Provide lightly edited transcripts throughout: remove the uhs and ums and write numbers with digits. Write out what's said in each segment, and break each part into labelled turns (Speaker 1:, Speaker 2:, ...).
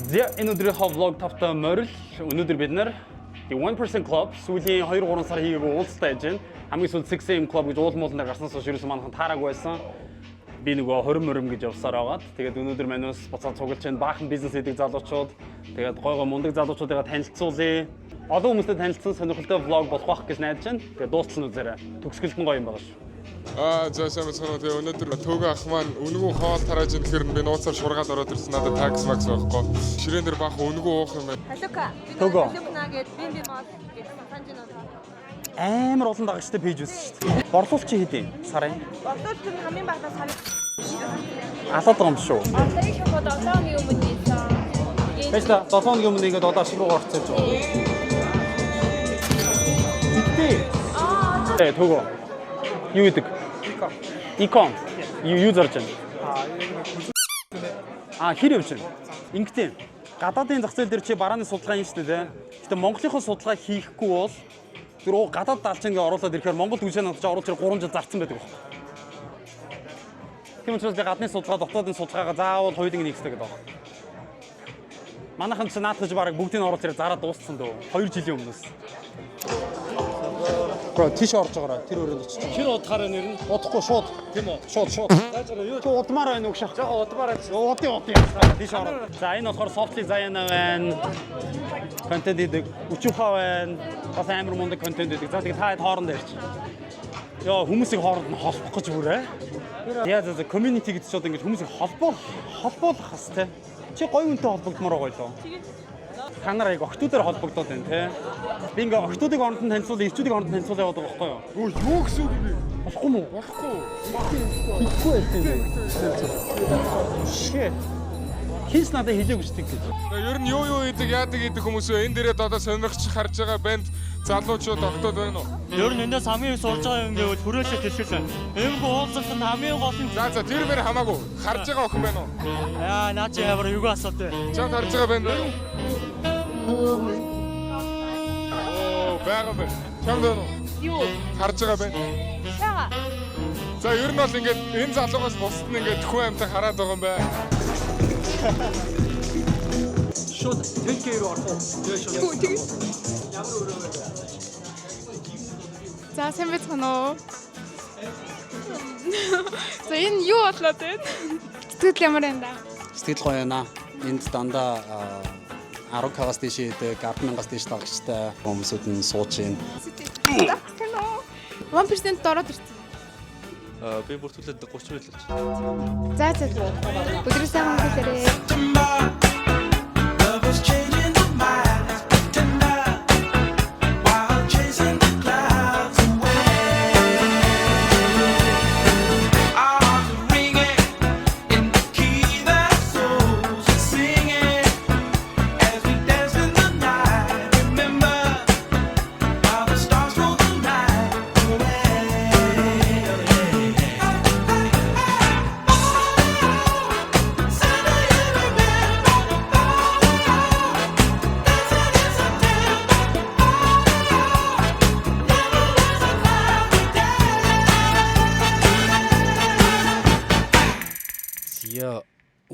Speaker 1: Энэ өдрийнхөө vlog тавтай морил. Өнөөдөр бид нэр 1% Club сүүлийн 2-3 сар хийгээгүй уулзалтаа хийж байна. Хамгийн сүүлд 6am Club гэж уулмуулнаар гарсан сууш ерөөсөн манайхан таараагүй байсан. Би нөгөө 20 гэж явсаар байгаад. Тэгээд өнөөдөр манайс буцаад цуглаж байна. Баахан бизнес хийдэг залуучууд, тэгээд гой мундаг залуучуудыгаа танилцуулъя. Олон хүмүүстэй танилцсан сонирхолтой vlog болох байх гэж найдаж байна. Тэгээд дуустал үзээрэй. Төгсгөлт нь гоё юм байгаа шүү.
Speaker 2: За сайн байна. Тэгээ өнөөдөр төөгөө ах маань үнгүү хоол тарааж ирэхээр би нууцаар шургаад ороод ирсэн надад такс макс байхгүй. Ширээн дээр баах үнгүү уух юм байна.
Speaker 3: Халука.
Speaker 1: Төөгөө.
Speaker 3: Халукна гээд бимби мод гээд санаж байна.
Speaker 1: Амар олон дагагчтай пэйж байсан шүү дээ. Борлуулч чи хэдийн сарын?
Speaker 3: Борлуулч нь хамгийн багадаа сарын.
Speaker 1: Алаад байгаа юм шүү.
Speaker 3: Сарын шоколад 7 өдрийн өмнө ийсэн.
Speaker 1: Бэж та 7 өдрийн өмнө ингээд одоо ашиг руу орцож байгаа. Тэ төөгөө. Юу гэдэг? Икон. Юу зарж байна? Хэр явж байна? Ингэтэн. Гадаадын зах зээл дээр чи барааны судалгаа хийж штэ тэ. Гэтэ Монголынхоо судалгаа хийхгүй бол тэр гадаад даалчингээ оруулаад ирэхээр Монгол түлшээ надад оруулж 3 жил зарцсан байдаг байхгүй. Тийм учраас би гадны судалгаа, дотоодын судалгаагаа заавал хоёуланг нэгсдэг гэдэг байна. Манайхан ч наадах гэж бараг бүгдийг нь оруулж ирээ зараад дууссан дөө. 2 жилийн өмнөөс. Бро тийш орж байгаараа тэр өрөөнд очиж.
Speaker 4: Тэр удахаараа нэр нь
Speaker 1: Удахгүй шууд.
Speaker 4: тийм үү?
Speaker 1: Шууд. Чи удмаар байна уу гшаа?
Speaker 4: Жохоо удмаар байсан.
Speaker 1: Удын. Тийш ороо. За энэ болохоор софтлиг заяана байна. Контент хийдэг. Өчүүхаа байна. Бас амар мундаг контент хийдэг. За тэгээд та хэд хоорондоо ярьчих. Яа хүмүүсийг хооронд нь холбох гэж бүрээ. Яа за community гэдэг чинь ингэж хүмүүсийг холбоолох хас те. Чи гоё үнтэй холбогдмоор байгаа юу? Та нар яг охтуудаар холбогдоод байна те. Би ингээ охтуудыг оронд нь танилцуулаад, ирчүүдийг оронд нь танилцуулаад яваад байгаа байхгүй юу?
Speaker 2: Өө юу гэсэн үг бэ?
Speaker 1: Болохгүй мүү?
Speaker 2: Болохгүй.
Speaker 1: Ихгүй байсан юм. Shit. Хинс надад хэлээгүй ч тийм гэж.
Speaker 2: Ер нь юу хийдэг, яадаг гэдэг хүмүүс энэ дээрээ одоо сонирхч харж байгаа банд залуучууд октод байна уу?
Speaker 4: Ер нь эндээс хамгийн их сурж байгаа юм гэвэл хүрээлэл хэлхэл. Эмгүү уулзалт нь хамгийн гол нь.
Speaker 2: За тэр мэр хамаагүй. Харж байгаа охин байна уу?
Speaker 4: Наа чи ямар юу асуулт вэ?
Speaker 2: Чамд харж байгаа байна уу? Оо, байгаа байна. Чамд байна уу?
Speaker 3: Юу?
Speaker 2: Харж байгаа байна.
Speaker 3: Яга.
Speaker 2: За ер нь бол ингээд энэ залуугаас бусд нь ингээд хүн амьтаа хараад байгаа юм байна.
Speaker 4: Шууд тэнкээр орох.
Speaker 5: За сайн байцгаана уу? За энэ юу болоод байна? Сэтгэл ямар байна да?
Speaker 6: Сэтгэл гоё байна. Энд дандаа 10k-аас дээш идэг, 10,000-аас дээш дагагчтай хүмүүсүүд нь сууж байна.
Speaker 5: Байна уу? 1% дороод ирсэн.
Speaker 4: Би бүртгүүлээд 30 байлж.
Speaker 5: За. Өдрөө сайн өнгөрөөрэй.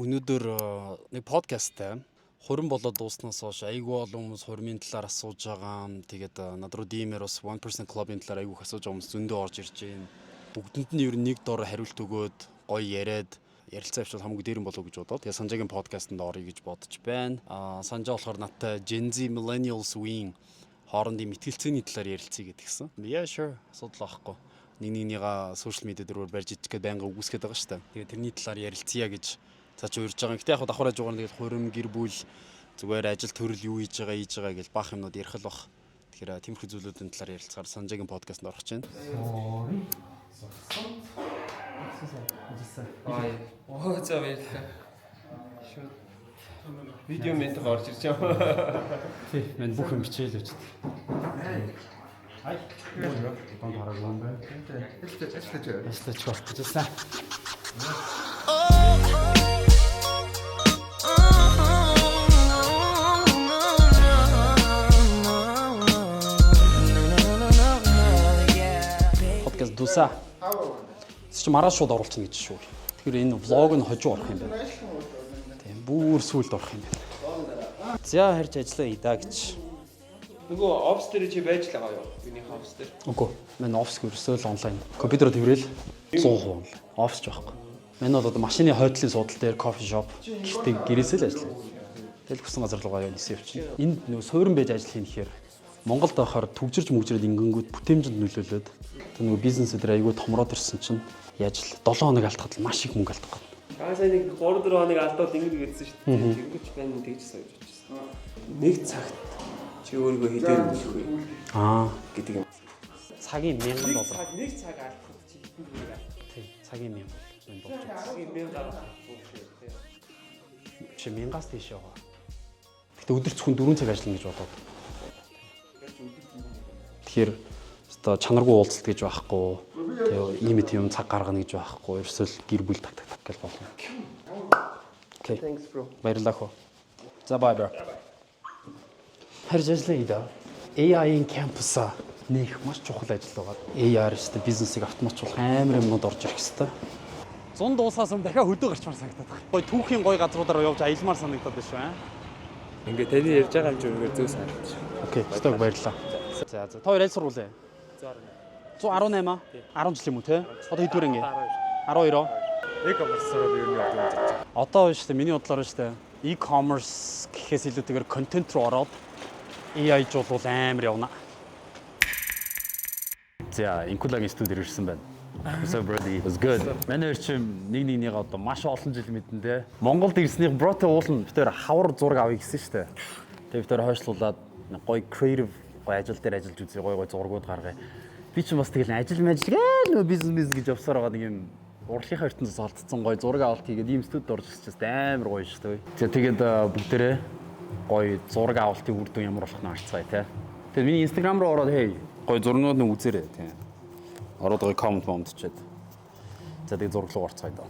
Speaker 6: Өнөөдөр нэг подкасттай хурим болоод дууснаас хойш айгүй олон хүмүүс хуримын талаар асууж байгаа. Тэгээд над руу DM-ээр бас 1% Club-ийн талаар айгүй асууж байгаа хүмүүс зөндөө орж ирж байна. Бүгдэнд нь ер нь нэг дор хариулт өгөөд гоё яриад ярилцаа авчвал хамгийн дээрэн болов гэж бодоод тэгээд Санжаагийн подкастт орё гэж бодож байна. Санжаа болохоор надтай Gen Z Millennials үеийн хоорондын мэтгэлцээний талаар ярилцъя гэдгийгсэн. Yeah sure. Асуудал байхгүй. Нэгнийгаа сошиал медиа дээр барьж идэх гээд байнга үгүйсгээд байгаа шүү дээ. Тэгээд тэрний талаар ярилцъя гэж цааш урьж байгаа. Гэтэ яг давхар ажуугаар тэгээд хурим гэр бүл зүгээр ажил төрөл юу хийж байгаа гэж баах юмнууд ярих л бах. Тэгэхээр тиймэрхүү зүйлүүдийн талаар ярилцахаар Санжаагийн подкастт орох гэж байна.
Speaker 7: Оо за баярлалаа. Шууд видео мэд гарч ирж байгаа.
Speaker 1: Тий, мен бүх юм хичээл байж. Ай. Банд хараагүй юм байна. Ажиллаж болох гэжсэн. Подкаст дуса. Чи маргааш шууд оруулчихна гэж шүү. Тэгэхээр энэ влог нь хожуу орох юм байна. Тийм, бүр сүлд орох юм байна.
Speaker 6: За харж ажиллаа идэ гэж.
Speaker 7: Нөгөө офс дээр чи байж л байгаа юу? Миний офс дээр.
Speaker 6: Үгүй. Манай офис ерөөсөө л онлайн. Компьютероор тэрвэл 100% офис ч байхгүй. Манай бол одоо машины хойдлын суудал дээр кофе шоп. Гэхдээ гэрээсээ л ажиллана. Тэгэл хүссэн газар руугаа нисэн явчих. Энд нөгөө суурин байж ажил хийхээр Монголд байхаар төгжирч мөгжрээд ингэнгүүт бүтээмжинд нөлөөлөд тэр нөгөө бизнесээр айгүй томроод ирсэн чинь яаж л 7 хоног алдахад л маш их мөнгө алдах гэдэг.
Speaker 7: Сая нэг 3-4 хоног алдаад ингэж гэдсэн шүү дээ. Тэнгүүч байна тэгж сая очсон. Нэг цагт чи өөрийгөө хилээр үлдэх үү? Гэдэг юм.
Speaker 6: Цагийн $1000.
Speaker 7: Нэг цаг алдахад чи хэдэн төгрөг алдах?
Speaker 6: Тий, цагийн 1000 болж байгаа.
Speaker 7: Цагийн 1000 гарах шүү.
Speaker 6: Чи 1000-аас тийш яваа. Гэтэ өдөр зөвхөн 4 цаг ажиллана гэж бодоод. Тэгэхээр одоо чанаргүй уулзалт гэж байхгүй. Тэгээ ийм юм цаг гаргана гэж байхгүй. Ерөөсөө л гэр бүл так гэж болно. Окей.
Speaker 7: Thanks bro.
Speaker 6: Баярлалаа хөө. За bye bro. Харж ажиллая идэ. AI-ийн кампуса нэх маш чухал ажил байгаа. AI-аар ч бизнесийг автоматжуулах амар юмнууд орж ирэх хэвээр. 100 дуусаас өмнө дахиад хөдөө гарчмаар санагдаад байна. Гой түүхийн гой газруудаар явж аялмаар санагдаад байна шүү аа.
Speaker 7: Ингээ таны ярьж байгаа юм чи өөрөөр зөв санагдаж.
Speaker 6: Окей, стог баярлалаа. За та хоёр аль сургууль вэ? 118 аа? 10 жил юм уу те? Одоо хэдвэр ингээ? 12.
Speaker 2: E-commerce-оор юу нэг бодож.
Speaker 6: Одоо шүү дээ, миний бодлоор шүү дээ. E-commerce гэхээс илүүтэйгээр контент руу ороод AI жуулвал амар явна. За, Инкулагийн студид ирсэн байна. So brody was good. Манай хэрчим нэг одоо маш олон жил мэдэн те. Монголд ирснийх брото уулна битээр хавар зураг авъя гэсэн шүү дээ. Тэгээ битээр хойшлуулад гоё creative гоё ажил дээр ажиллаж үзье, гоё зургууд гаргая. Би ч бас тэгэл ажил гээл нөө бизнес гэж явсаар байгаа нэг юм урлагийнхаа ертөнцөөс олдсон гоё зураг авалт хийгээд ийм студид орж ирчихсэн амар гоё шүү дээ. Тэгээд бүгдээрээ гоё зураг авалтын үр дүн ямар болох нь харцгаая те. Тэгээд миний Instagram руу ороод hey гоё зургнууд нь үзээрэй те. Ороод гоё коммент чад. За тэгээд зураг руу орцгаая даа.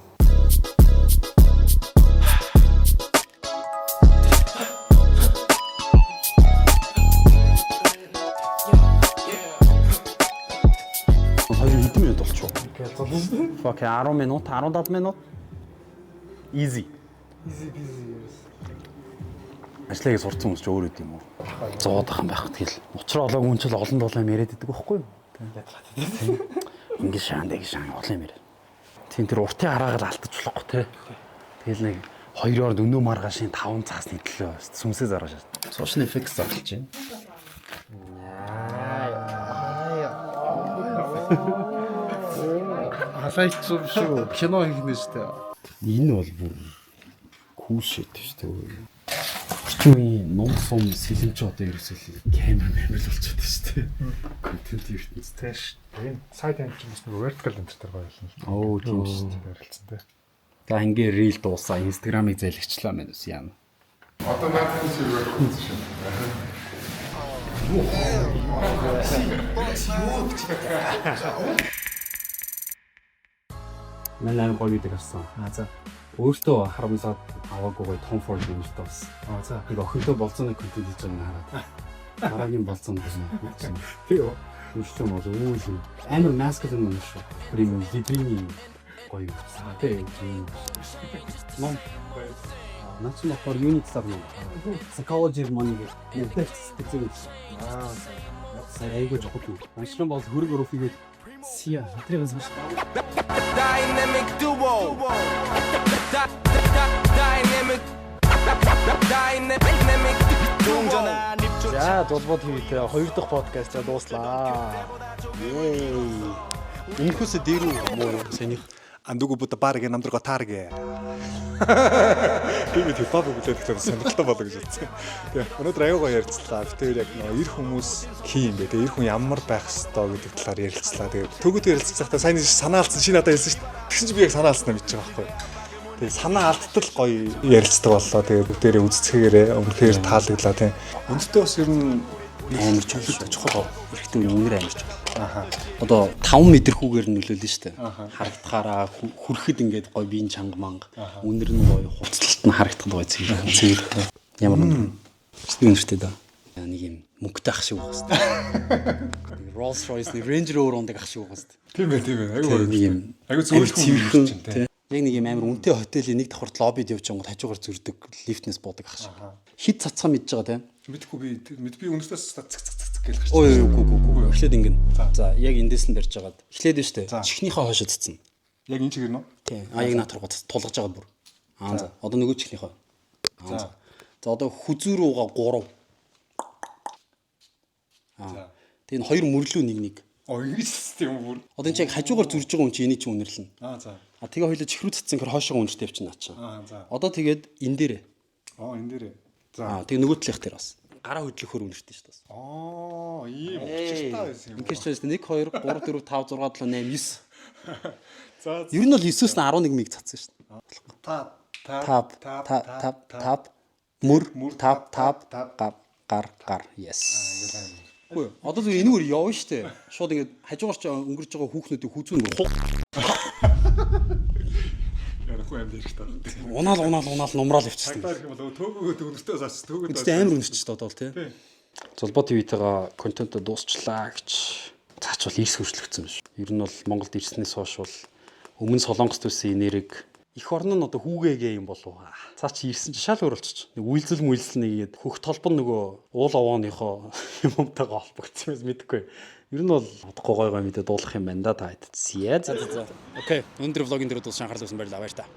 Speaker 6: Окей, 10 минут, 17 минут. Easy. Ажлыг сурцсан хүмүүс ч өөр үт юм уу? 100 дахин байх тэгэл. Учраа олоогүй хүн ч л олон долоо яриад идэг байхгүй юу? Ингээ шаан олон юм яриа. Тийм тэр уртын хараагаар алдаж болохгүй те. Тэгэл нэг 2-оор өнөө маргаашийн 5 цаасны төлөө сүмсээ заргаж шат. Social effects зарлж байна.
Speaker 8: Халайцсан шүү. Кино хийх штэ.
Speaker 6: Энэ бол бүр күүшэт шүү дээ. Орчин үеийн ном сум сэлэмч одоо ерөөсөө камер болчиход шүү дээ. Контент ертөнцтэй
Speaker 8: Тэш. Энэ сайд амжилт нэг vertical enter байлаа шүү.
Speaker 6: Оо тийм шүү дээ.
Speaker 8: Харилцсан те.
Speaker 6: За ингээ рил дуусаа Instagram-ыг зайлгчлаа мэн ус яана.
Speaker 2: Одоо наадхан сэрвэр хүн шүү.
Speaker 6: Манай гоё гэдэг авсан.
Speaker 8: За.
Speaker 6: Өөртөө харамсаад аваагүй гоё Tom Ford юм шүү дээ.
Speaker 8: За.
Speaker 6: Ингээ охинтой болцооны контент хийж байгаа юм хараад. Дараагийн болцоонд гэсэн.
Speaker 8: Тийм үү.
Speaker 6: Үштэй мод өөш амар маскулин юм шүү. Премиум лидерийн гоё юм. Тийм. Ном. Наач нөхөр юуны талаар юм. Psychology of money гэх нэг тест үзсэн. Сая айгуу жохот юм. Аншлан бол хөрөг өрөөфигээд сия хэтрийг сонсож.
Speaker 9: Dynamic duo. Dynamic duo.
Speaker 6: За, дулбод хийвтэй 2 дахь подкаст дууслаа. Инхүс дээр муу санийх
Speaker 8: Андугу бута парге намдрго тарге. Би хипхоп бүлээх гэсэн сонирхолтой болоо гэж бодсон. Тэгээ өнөөдөр аюугаа ярьцлаа. Тэр яг ир хүмүүс хин юм бэ. Тэгээ ир хүн ямар байх ёстой гэдэг талаар ярилцлаа. Тэгээ төгөөд ярилцсахдаа сайн санаа алдсан шинэ надад хэлсэн шүү дээ. Тэгсэн чи би яг санаа алдснаа мэдчих байхгүй. Тэгээ санаа алдтал гоё ярилцдаг боллоо. Тэгээ бүгдээрээ үзцгээгээрээ өмнөхөр таалагдлаа тийм. Өндөртөө бас ер нь
Speaker 6: амар чухал. Хэрэгтэй үнээр амар чухал. Одоо 5 мэдрэхүүгээр нөлөөлнө шүү дээ. Харагдахаараа хүрэхэд ингээд гоё биеийн чанга манга. Үнэр нь гоё хуцлалт нь харагдах гоё цэвэр. Ямар үнэр. Үнэртэй да. Нэг юм мөнгөтэй ах шиг байх хэвээр. Rolls Royce, Range Rover ундаг ах шиг байх хэвээр.
Speaker 8: тийм ээ.
Speaker 6: Аюу
Speaker 8: Аюу зөвлөх юм чинь тийм.
Speaker 6: Яг нэг юм амар үнэтэй хотелийн нэг давхарт лоббид явж байгаа хажуугаар зүрдэг лифтнес буудаг ах шиг. Хит цацгаа мэдж байгаа тийм.
Speaker 8: Мэдхгүй би өнөөс цэг гэж гарч.
Speaker 6: Ой үгүй. Эхлээд ингэн. За яг эндээс нь барьж байгаад. Эхлээд нь штэ. Чихнийхээ хойшоо цэцэн.
Speaker 8: Яг энэ чигээр нөө?
Speaker 6: Тийм. Яг наад руугаа тулгаж байгаа бүр. За. Одоо нөгөө чихнийхээ. За. За одоо хүзүү рүүгээ 3. Тэгээ энэ хоёр мөрлөө нэг.
Speaker 8: Ингэж систем бүр.
Speaker 6: Одоо энэ яг хажуугаар зурж байгаа хүн чи энийг чи үнэрлэн.
Speaker 8: За.
Speaker 6: Тэгээ хоёлоо чихрүү цэцэн гэр хойшоо үнэртэй явчихна чаа.
Speaker 8: За.
Speaker 6: Одоо тэгээд энэ дээрээ.
Speaker 8: Энэ дээрээ. За.
Speaker 6: Тэгээ нөгөө талынх дээр бас. Гараа хөдлөхөөр үнэртэй шүү дээ.
Speaker 8: Ийм учиртай байсан юм.
Speaker 6: Ингээд ч 1 2 3 4 5 6 7 8 9.
Speaker 8: За.
Speaker 6: Ер нь бол 9-өөс нь 11 мэг цацсан шүү дээ. Тап мөр тап гар yes. Үгүй одоо зүгээр энэгээр явна шүү дээ. Шууд ингээд хажуугаар ч өнгөрч байгаа хүүхнүүдийн хүзүүн
Speaker 8: ярихгүй юм дээр шүү дээ.
Speaker 6: Унаал нумраал явчихсан.
Speaker 8: Тагтаар юм бол төөгөө өнөртөө зарч төөгөө.
Speaker 6: Гэхдээ амар өнөрч шүү дээ одоо бол тий. Золбоо ТV-тэйгээ контент дуусчлаа гэж цаачвал ирс хөрчлөгдсөн биш. Ер нь бол Монголд ирснээс хойш бол өмнө Солонгост үсэн нэрийг их орн нь одоо хүүгээгээ юм болов. Цаа чи ирсэн чи шал өөрөлдчих. Нэг үйлзэл нэгээд хөх толбон нөгөө уул овооныхоо юмтайгаа холбогдсон юм мэдгүй. Ер нь бол бодохгүй гой мэдээ дуулах юм байна да та хэд. За. Окей. Өнөөдөр влогийн дээр дууссан анхаарлаа тавьсан баярлалаа.